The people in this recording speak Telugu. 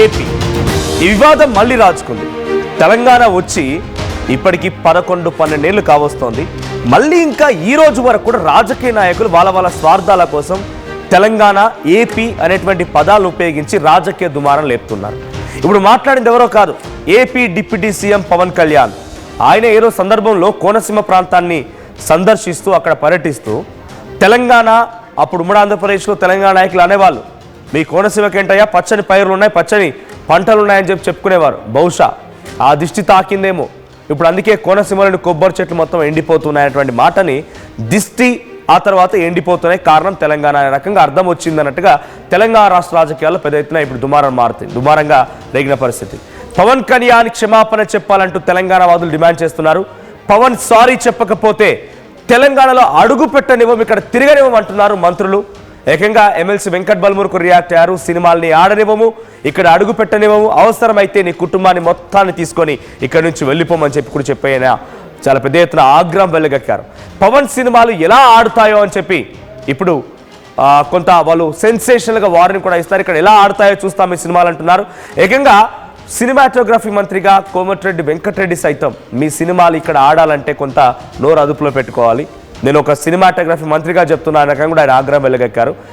ఏపీ ఈ వివాదం మళ్ళీ రాజుకుంది. తెలంగాణ వచ్చి ఇప్పటికి 11-12 ఏళ్ళు కావస్తోంది. మళ్ళీ ఇంకా ఈ రోజు వరకు కూడా రాజకీయ నాయకులు వాళ్ళ స్వార్థాల కోసం తెలంగాణ ఏపీ అనేటువంటి పదాలు ఉపయోగించి రాజకీయ దుమారం లేపుతున్నారు. ఇప్పుడు మాట్లాడింది ఎవరో కాదు, AP deputy CM Pawan Kalyan. ఆయన ఏదో సందర్భంలో కోనసీమ ప్రాంతాన్ని సందర్శిస్తూ అక్కడ పర్యటిస్తూ తెలంగాణ, అప్పుడు ఉమ్మడి ఆంధ్రప్రదేశ్లో తెలంగాణ నాయకులు అనేవాళ్ళు, మీ కోనసీమకేంటయ్యా పచ్చని పైర్లు ఉన్నాయి, పచ్చని పంటలు ఉన్నాయని చెప్పుకునేవారు. బహుశా ఆ దిష్టి తాకిందేమో. ఇప్పుడు అందుకే కోనసీమలోని కొబ్బరి చెట్లు మొత్తం ఎండిపోతున్నాయనేటువంటి మాటని దిష్టి ఆ తర్వాత ఎండిపోతున్నాయి, కారణం తెలంగాణ అనే రకంగా అర్థం వచ్చిందన్నట్టుగా తెలంగాణ రాష్ట్ర రాజకీయాల్లో పెద్ద ఎత్తున ఇప్పుడు దుమారంగా రేగిన పరిస్థితి. పవన్ కళ్యాణ్ క్షమాపణ చెప్పాలంటూ తెలంగాణ వాదులు డిమాండ్ చేస్తున్నారు. పవన్ సారీ చెప్పకపోతే తెలంగాణలో అడుగు పెట్టనివ్వం, ఇక్కడ తిరగనివ్వమంటున్నారు మంత్రులు. ఏకంగా ఎమ్మెల్సీ వెంకట్ బల్మూర్కు రియాక్ట్ అయ్యారు. సినిమాల్ని ఆడనివ్వము, ఇక్కడ అడుగు పెట్టనివ్వము, అవసరమైతే నీ కుటుంబాన్ని మొత్తాన్ని తీసుకొని ఇక్కడి నుంచి వెళ్ళిపోమని చెప్పి కూడా చెప్పిన చాలా పెద్ద ఎత్తున ఆగ్రహం వెళ్ళగక్కారు. పవన్ సినిమాలు ఎలా ఆడుతాయో అని చెప్పి ఇప్పుడు కొంత వాళ్ళు సెన్సేషనల్గా వార్నింగ్ కూడా ఇస్తారు. ఇక్కడ ఎలా ఆడుతాయో చూస్తాం ఈ సినిమాలు అంటున్నారు. ఏకంగా సినిమాటోగ్రఫీ మంత్రిగా కోమటిరెడ్డి వెంకటరెడ్డి సైతం మీ సినిమాలు ఇక్కడ ఆడాలంటే కొంత నోరు అదుపులో పెట్టుకోవాలి, నేను ఒక సినిమాటోగ్రఫీ మంత్రిగా చెప్తున్నా రకంగా కూడా ఆయన ఆగ్రహం వెళ్ళగక్కారు.